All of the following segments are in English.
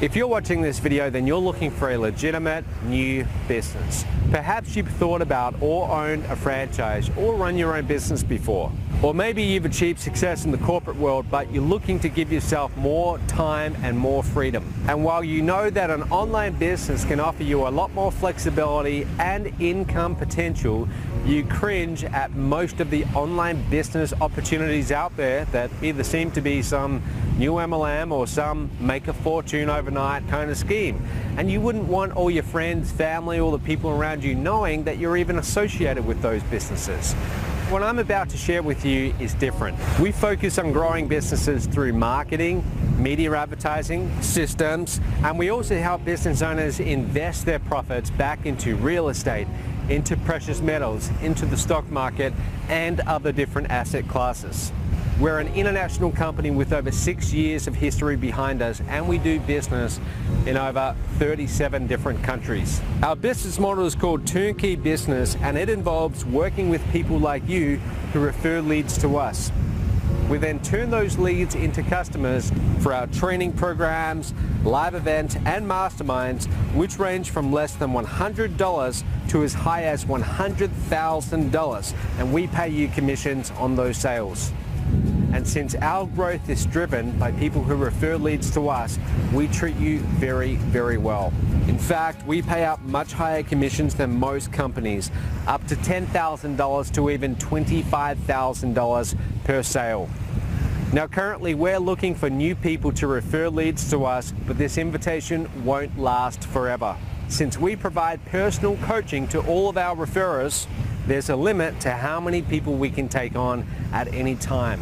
If you're watching this video, then you're looking for a legitimate new business. Perhaps you've thought about or owned a franchise or run your own business before. Or maybe you've achieved success in the corporate world, but you're looking to give yourself more time and more freedom. And while you know that an online business can offer you a lot more flexibility and income potential, you cringe at most of the online business opportunities out there that either seem to be some new MLM or some make a fortune overnight kind of scheme. And you wouldn't want all your friends, family, all the people around you knowing that you're even associated with those businesses. What I'm about to share with you is different. We focus on growing businesses through marketing, media advertising, systems, and we also help business owners invest their profits back into real estate, into precious metals, into the stock market, and other different asset classes. We're an international company with over 6 years of history behind us, and we do business in over 37 different countries. Our business model is called Turnkey Business, and it involves working with people like you who refer leads to us. We then turn those leads into customers for our training programs, live events, and masterminds, which range from less than $100 to as high as $100,000, and we pay you commissions on those sales. And since our growth is driven by people who refer leads to us, we treat you very, very well. In fact, we pay out much higher commissions than most companies, up to $10,000 to even $25,000 per sale. Now currently we're looking for new people to refer leads to us, but this invitation won't last forever. Since we provide personal coaching to all of our referrers, there's a limit to how many people we can take on at any time.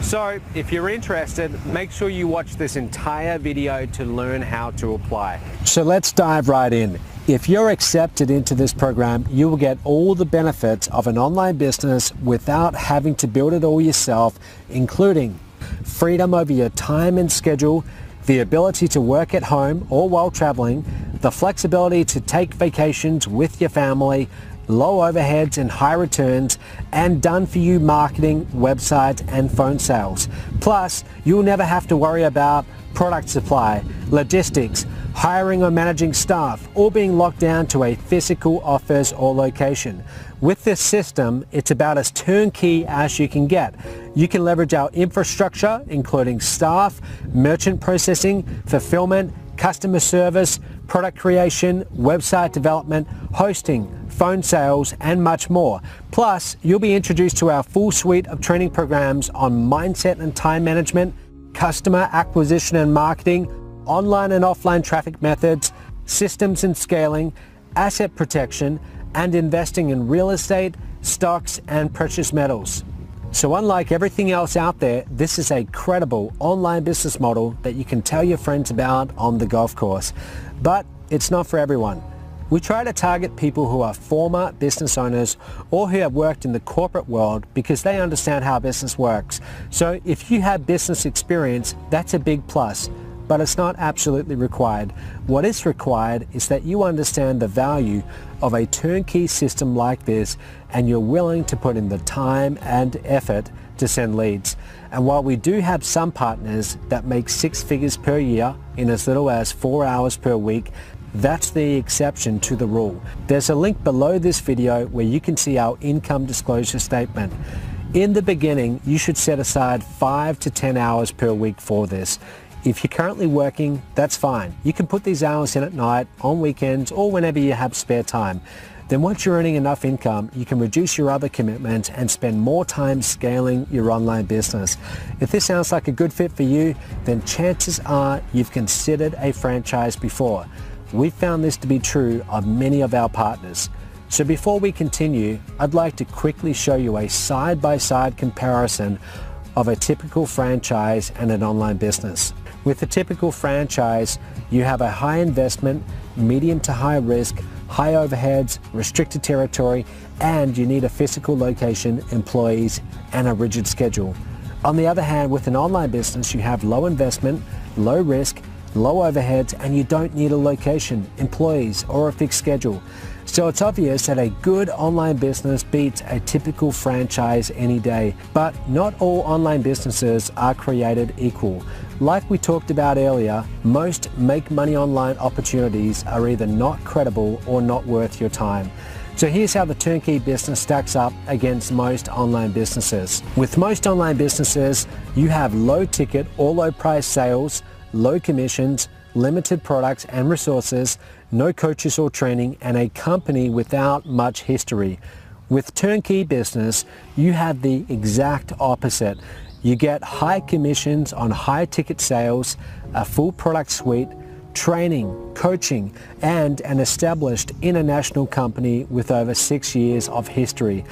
So if you're interested, make sure you watch this entire video to learn how to apply. So let's dive right in. If you're accepted into this program, you will get all the benefits of an online business without having to build it all yourself, including freedom over your time and schedule, the ability to work at home or while traveling, the flexibility to take vacations with your family, low overheads and high returns, and done-for-you marketing, websites, and phone sales. Plus, you'll never have to worry about product supply, logistics, hiring or managing staff, or being locked down to a physical office or location. With this system, it's about as turnkey as you can get. You can leverage our infrastructure, including staff, merchant processing, fulfillment, customer service, product creation, website development, hosting, phone sales, and much more. Plus, you'll be introduced to our full suite of training programs on mindset and time management, customer acquisition and marketing, online and offline traffic methods, systems and scaling, asset protection, and investing in real estate, stocks, and precious metals. So unlike everything else out there, this is a credible online business model that you can tell your friends about on the golf course. But it's not for everyone. We try to target people who are former business owners or who have worked in the corporate world because they understand how business works. So if you have business experience, that's a big plus, but it's not absolutely required. What is required is that you understand the value of a turnkey system like this, and you're willing to put in the time and effort to send leads. And while we do have some partners that make 6 figures per year in as little as 4 hours per week, that's the exception to the rule. There's a link below this video where you can see our income disclosure statement. In the beginning, you should set aside 5 to 10 hours per week for this. If you're currently working, that's fine. You can put these hours in at night, on weekends, or whenever you have spare time. Then once you're earning enough income, you can reduce your other commitments and spend more time scaling your online business. If this sounds like a good fit for you, then chances are you've considered a franchise before. We've found this to be true of many of our partners. So before we continue, I'd like to quickly show you a side-by-side comparison of a typical franchise and an online business. With a typical franchise, you have a high investment, medium to high risk, high overheads, restricted territory, and you need a physical location, employees, and a rigid schedule. On the other hand, with an online business, you have low investment, low risk, low overheads, and you don't need a location, employees, or a fixed schedule. So it's obvious that a good online business beats a typical franchise any day. But not all online businesses are created equal. Like we talked about earlier, most make money online opportunities are either not credible or not worth your time. So here's how the turnkey business stacks up against most online businesses. With most online businesses, you have low ticket or low price sales, low commissions, limited products and resources, no coaches or training, and a company without much history. With turnkey business, you have the exact opposite. You get high commissions on high ticket sales, a full product suite, training, coaching, and an established international company with over 6 years of history.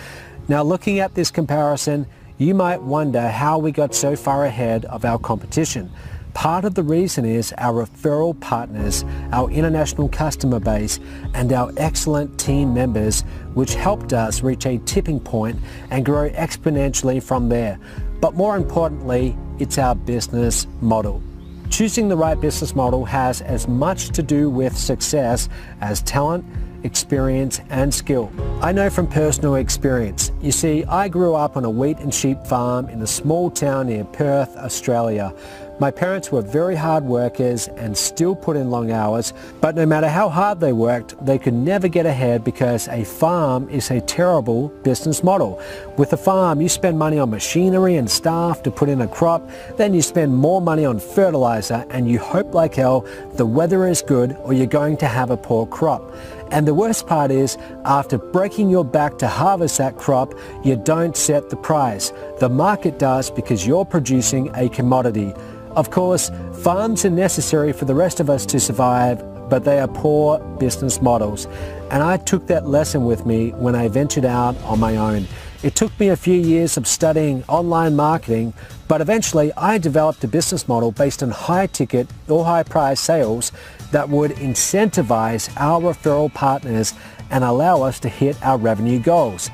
Now, looking at this comparison, you might wonder how we got so far ahead of our competition. Part of the reason is our referral partners, our international customer base, and our excellent team members, which helped us reach a tipping point and grow exponentially from there. But more importantly, it's our business model. Choosing the right business model has as much to do with success as talent, experience, and skill. I know from personal experience. You see, I grew up on a wheat and sheep farm in a small town near Perth, Australia. My parents were very hard workers and still put in long hours, but no matter how hard they worked, they could never get ahead because a farm is a terrible business model. With a farm, you spend money on machinery and staff to put in a crop, then you spend more money on fertilizer, and you hope like hell the weather is good or you're going to have a poor crop. And the worst part is, after breaking your back to harvest that crop, you don't set the price. The market does because you're producing a commodity. Of course, farms are necessary for the rest of us to survive, but they are poor business models. And I took that lesson with me when I ventured out on my own. It took me a few years of studying online marketing, but eventually I developed a business model based on high ticket or high price sales that would incentivize our referral partners and allow us to hit our revenue goals.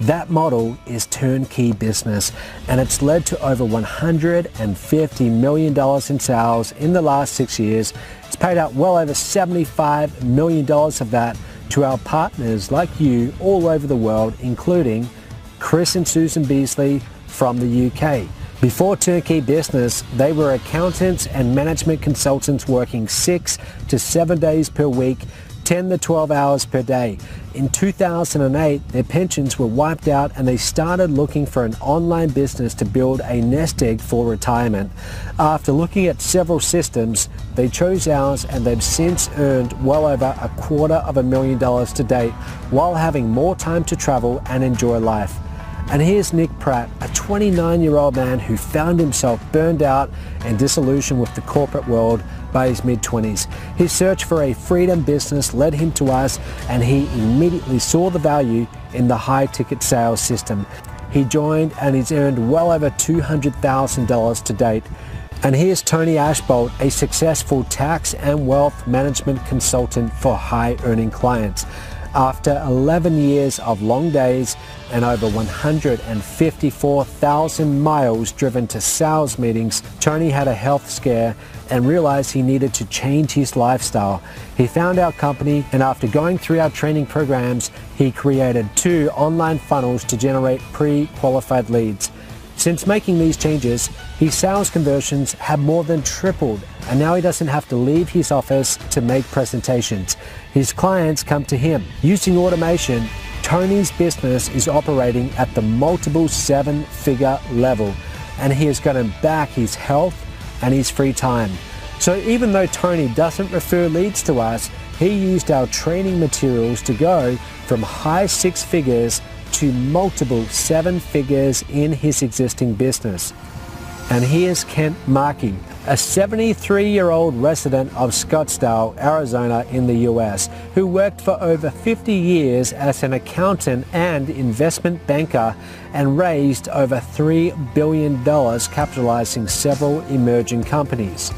That model is turnkey business, and it's led to over $150 million in sales in the last 6 years. It's paid out well over $75 million of that to our partners like you all over the world, including Chris and Susan Beasley from the UK. Before Turnkey Business, they were accountants and management consultants working 6 to 7 days per week, 10 to 12 hours per day. In 2008, their pensions were wiped out and they started looking for an online business to build a nest egg for retirement. After looking at several systems, they chose ours, and they've since earned well over $250,000 to date while having more time to travel and enjoy life. And here's Nick Pratt, a 29-year-old man who found himself burned out and disillusioned with the corporate world by his mid-20s. His search for a freedom business led him to us, and he immediately saw the value in the high-ticket sales system. He joined and he's earned well over $200,000 to date. And here's Tony Ashbolt, a successful tax and wealth management consultant for high-earning clients. After 11 years of long days and over 154,000 miles driven to sales meetings, Tony had a health scare and realized he needed to change his lifestyle. He found our company, and after going through our training programs, he created 2 online funnels to generate pre-qualified leads. Since making these changes, his sales conversions have more than tripled, and now he doesn't have to leave his office to make presentations. His clients come to him. Using automation, Tony's business is operating at the multiple 7-figure level, and he has gotten back his health and his free time. So even though Tony doesn't refer leads to us, he used our training materials to go from high 6 figures to multiple 7 figures in his existing business. And here's Kent Markey, a 73-year-old resident of Scottsdale, Arizona in the US, who worked for over 50 years as an accountant and investment banker and raised over $3 billion, capitalizing several emerging companies.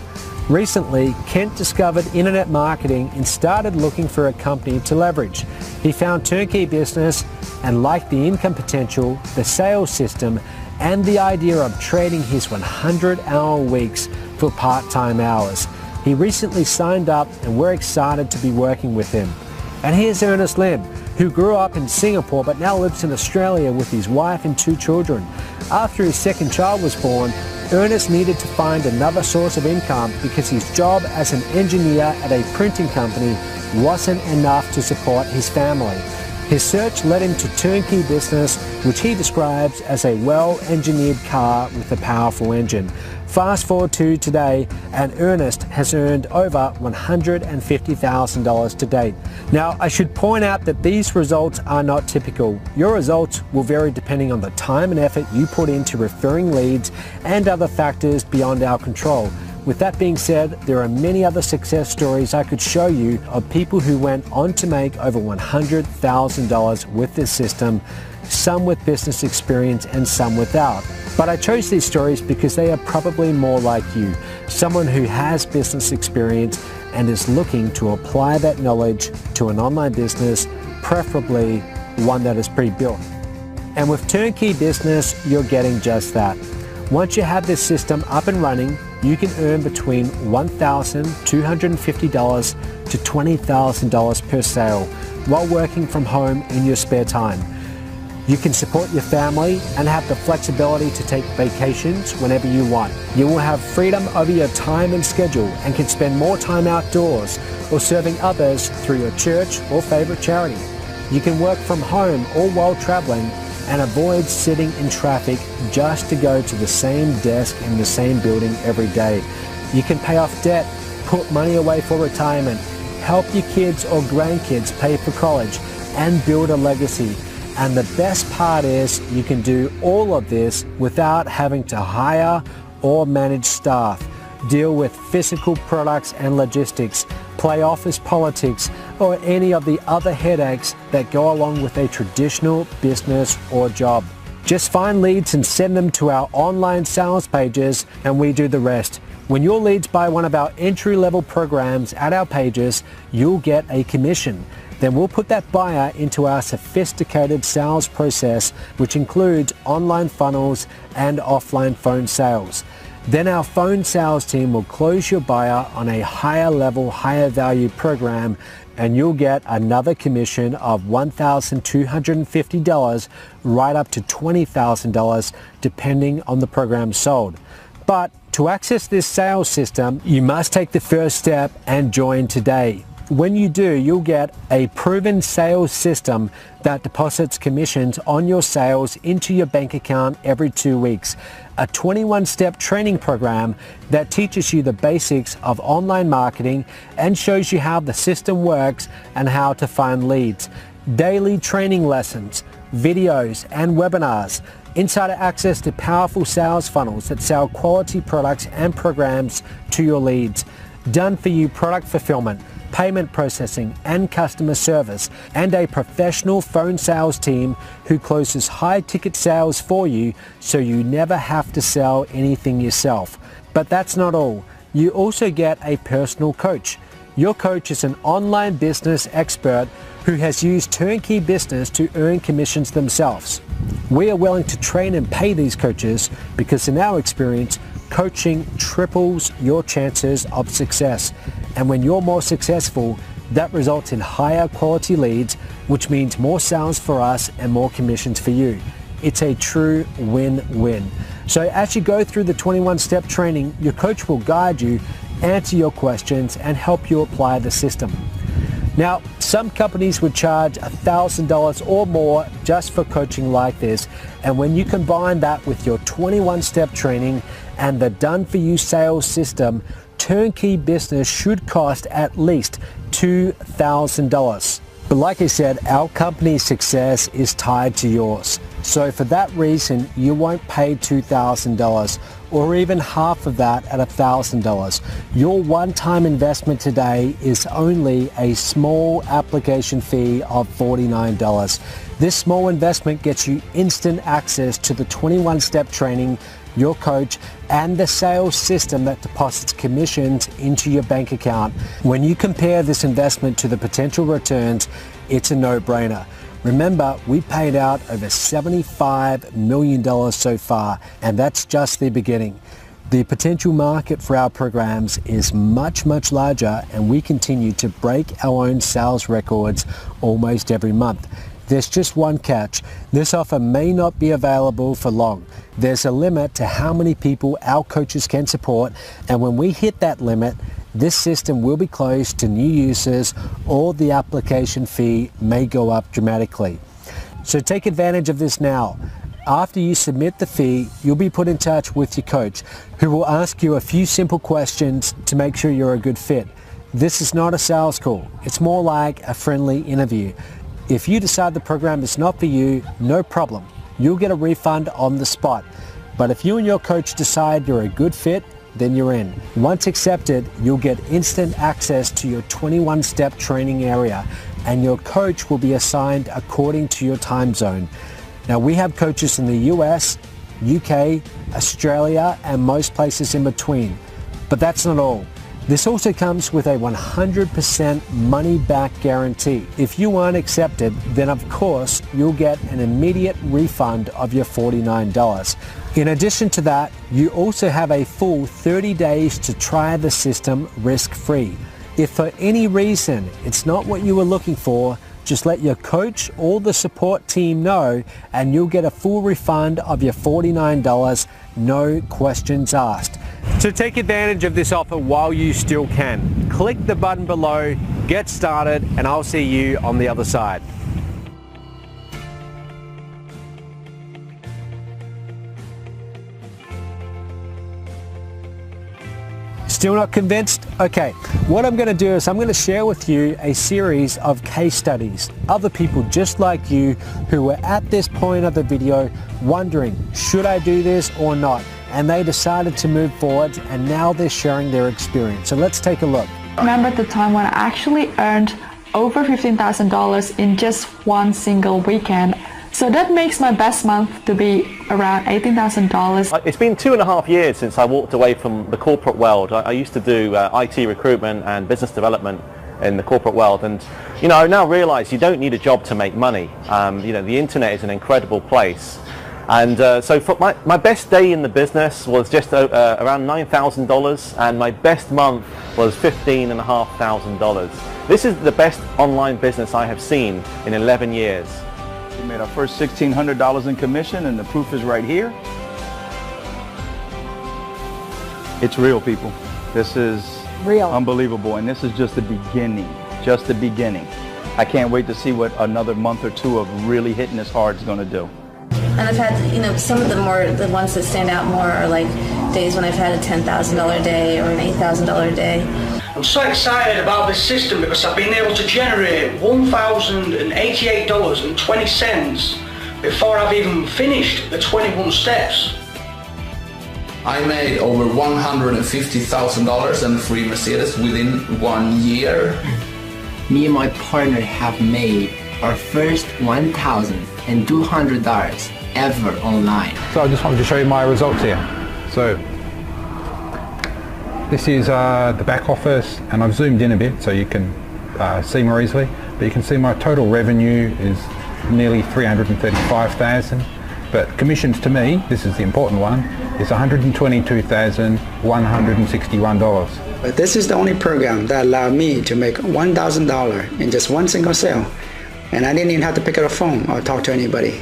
Recently, Kent discovered internet marketing and started looking for a company to leverage. He found Turnkey Business and liked the income potential, the sales system, and the idea of trading his 100-hour weeks for part-time hours. He recently signed up, and we're excited to be working with him. And here's Ernest Lim, who grew up in Singapore but now lives in Australia with his wife and 2 children. After his second child was born, Ernest needed to find another source of income because his job as an engineer at a printing company wasn't enough to support his family. His search led him to Turnkey Business, which he describes as a well-engineered car with a powerful engine. Fast forward to today, and Ernest has earned over $150,000 to date. Now, I should point out that these results are not typical. Your results will vary depending on the time and effort you put into referring leads and other factors beyond our control. With that being said, there are many other success stories I could show you of people who went on to make over $100,000 with this system, some with business experience and some without. But I chose these stories because they are probably more like you, someone who has business experience and is looking to apply that knowledge to an online business, preferably one that is pre-built. And with Turnkey Business, you're getting just that. Once you have this system up and running, you can earn between $1,250 to $20,000 per sale while working from home in your spare time. You can support your family and have the flexibility to take vacations whenever you want. You will have freedom over your time and schedule and can spend more time outdoors or serving others through your church or favorite charity. You can work from home all while traveling and avoid sitting in traffic just to go to the same desk in the same building every day. You can pay off debt, put money away for retirement, help your kids or grandkids pay for college, and build a legacy. And the best part is you can do all of this without having to hire or manage staff, deal with physical products and logistics, play office politics, or any of the other headaches that go along with a traditional business or job. Just find leads and send them to our online sales pages and we do the rest. When your leads buy one of our entry-level programs at our pages, you'll get a commission. Then we'll put that buyer into our sophisticated sales process, which includes online funnels and offline phone sales. Then our phone sales team will close your buyer on a higher level, higher value program, and you'll get another commission of $1,250 right up to $20,000 depending on the program sold. But to access this sales system, you must take the first step and join today. When you do, you'll get a proven sales system that deposits commissions on your sales into your bank account every 2 weeks. A 21-step training program that teaches you the basics of online marketing and shows you how the system works and how to find leads. Daily training lessons, videos and webinars. Insider access to powerful sales funnels that sell quality products and programs to your leads. Done for you product fulfillment, payment processing and customer service, and a professional phone sales team who closes high ticket sales for you so you never have to sell anything yourself. But that's not all. You also get a personal coach. Your coach is an online business expert who has used Turnkey Business to earn commissions themselves. We are willing to train and pay these coaches because in our experience, coaching triples your chances of success. And when you're more successful, that results in higher quality leads, which means more sales for us and more commissions for you. It's a true win-win. So as you go through the 21-step training, your coach will guide you, answer your questions, and help you apply the system. Now, some companies would charge $1,000 or more just for coaching like this, and when you combine that with your 21-step training and the done-for-you sales system, Turnkey Business should cost at least $2,000. But like I said, our company's success is tied to yours. So for that reason, you won't pay $2,000 or even half of that at $1,000. Your one-time investment today is only a small application fee of $49. This small investment gets you instant access to the 21-step training, your coach, and the sales system that deposits commissions into your bank account. When you compare this investment to the potential returns, it's a no-brainer. Remember, we paid out over $75 million so far, and that's just the beginning. The potential market for our programs is much, much larger, and we continue to break our own sales records almost every month. There's just one catch. This offer may not be available for long. There's a limit to how many people our coaches can support, and when we hit that limit, this system will be closed to new users or the application fee may go up dramatically. So take advantage of this now. After you submit the fee, you'll be put in touch with your coach, who will ask you a few simple questions to make sure you're a good fit. This is not a sales call. It's more like a friendly interview. If you decide the program is not for you, no problem. You'll get a refund on the spot. But if you and your coach decide you're a good fit, then you're in. Once accepted, you'll get instant access to your 21-step training area, and your coach will be assigned according to your time zone. Now, we have coaches in the US, UK, Australia, and most places in between. But that's not all. This also comes with a 100% money-back guarantee. If you aren't accepted, then of course you'll get an immediate refund of your $49. In addition to that, you also have a full 30 days to try the system risk-free. If for any reason it's not what you were looking for, just let your coach or the support team know and you'll get a full refund of your $49, no questions asked. So take advantage of this offer while you still can. Click the button below, get started, and I'll see you on the other side. Still not convinced? Okay, what I'm going to do is I'm going to share with you a series of case studies. Other people just like you who were at this point of the video wondering, should I do this or not? And they decided to move forward, and now they're sharing their experience. So let's take a look. I remember the time when I actually earned over $15,000 in just one single weekend. So that makes my best month to be around $18,000. It's been 2.5 years since I walked away from the corporate world. I used to do IT recruitment and business development in the corporate world, and I now realize you don't need a job to make money. The internet is an incredible place. And so for my best day in the business was just around $9,000, and my best month was $15,500. This is the best online business I have seen in 11 years. We made our first $1,600 in commission, and the proof is right here. It's real, people. This is real, unbelievable, and this is just the beginning, just the beginning. I can't wait to see what another month or two of really hitting this hard is going to do. And I've had, some of the ones that stand out more are like days when I've had a $10,000 day or an $8,000 day. I'm so excited about this system because I've been able to generate $1,088.20 before I've even finished the 21 steps. I made over $150,000 in free Mercedes within 1 year. Me and my partner have made our first $1,200 ever online. So I just wanted to show you my results here. So this is the back office, and I've zoomed in a bit so you can see more easily, but you can see my total revenue is nearly $335,000, but commissions to me, this is the important one, is $122,161. But this is the only program that allowed me to make $1,000 in just one single sale, and I didn't even have to pick up a phone or talk to anybody.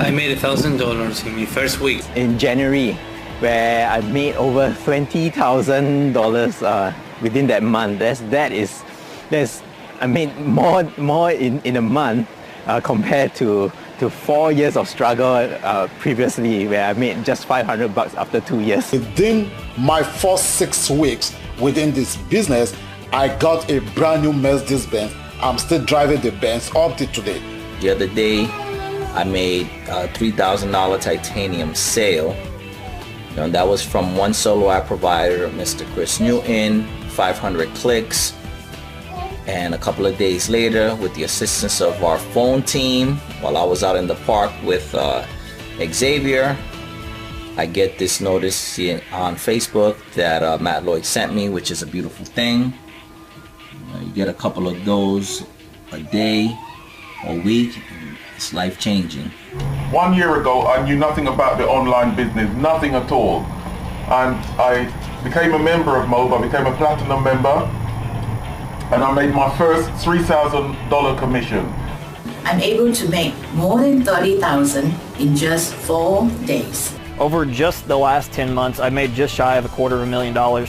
I made $1,000 in my first week. In January, where I made over $20,000 within that month. I made more in a month compared to 4 years of struggle previously, where I made just $500 after 2 years. Within my first 6 weeks within this business, I got a brand new Mercedes-Benz. I'm still driving the Benz up to today. The other day, I made a $3,000 titanium sale. And that was from one solo app provider, Mr. Chris Newton, 500 clicks. And a couple of days later, with the assistance of our phone team, while I was out in the park with Xavier, I get this notice on Facebook that Matt Lloyd sent me, which is a beautiful thing. You get a couple of those a day or week. It's life-changing. 1 year ago, I knew nothing about the online business, nothing at all. And I became a member of MOBE, I became a platinum member, and I made my first $3,000 commission. I'm able to make more than $30,000 in just 4 days. Over just the last 10 months, I made just shy of $250,000.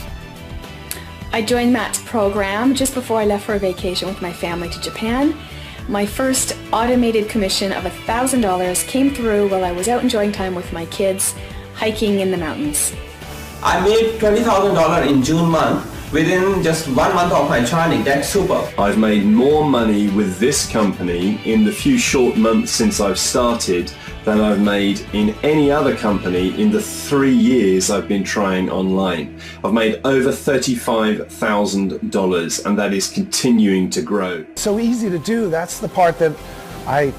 I joined Matt's program just before I left for a vacation with my family to Japan. My first automated commission of $1,000 came through while I was out enjoying time with my kids, hiking in the mountains. I made $20,000 in June month within just 1 month of my training. That's super. I've made more money with this company in the few short months since I've started than I've made in any other company in the 3 years I've been trying online. I've made over $35,000 and that is continuing to grow. So easy to do. That's the part that I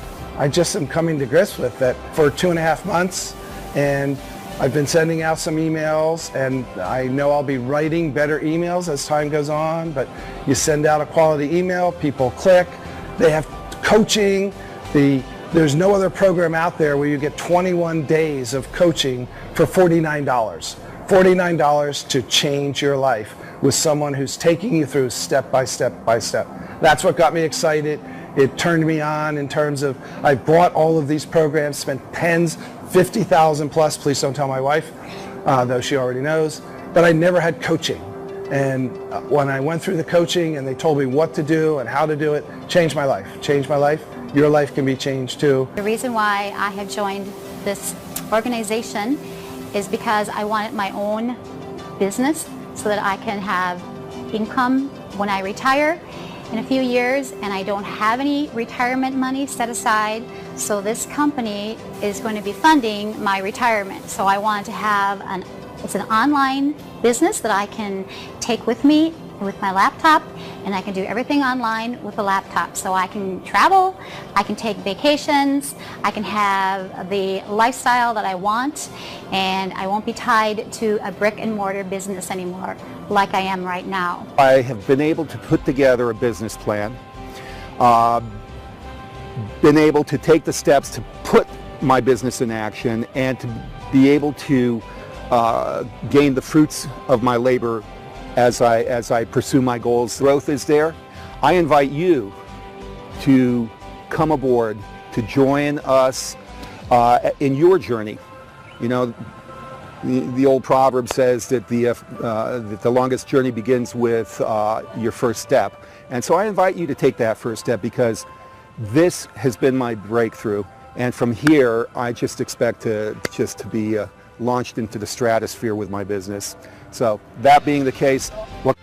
just am coming to grips with, that for 2.5 months, and I've been sending out some emails, and I know I'll be writing better emails as time goes on, but you send out a quality email, people click, they have coaching. There's no other program out there where you get 21 days of coaching for $49. $49 to change your life with someone who's taking you through step by step by step. That's what got me excited. It turned me on in terms of, I bought all of these programs, spent tens, 50,000 plus, please don't tell my wife, though she already knows, but I never had coaching. And when I went through the coaching and they told me what to do and how to do it, changed my life, changed my life. Your life can be changed too. The reason why I have joined this organization is because I wanted my own business so that I can have income when I retire in a few years, and I don't have any retirement money set aside, so this company is going to be funding my retirement. So I wanted to have it's an online business that I can take with me with my laptop, and I can do everything online with a laptop. So I can travel, I can take vacations, I can have the lifestyle that I want, and I won't be tied to a brick and mortar business anymore like I am right now. I have been able to put together a business plan, been able to take the steps to put my business in action, and to be able to gain the fruits of my labor as I pursue my goals. Growth is there. I invite you to come aboard, to join us in your journey. You know, the old proverb says that the longest journey begins with your first step. And so I invite you to take that first step, because this has been my breakthrough. And from here, I just expect to be launched into the stratosphere with my business. So that being the case, what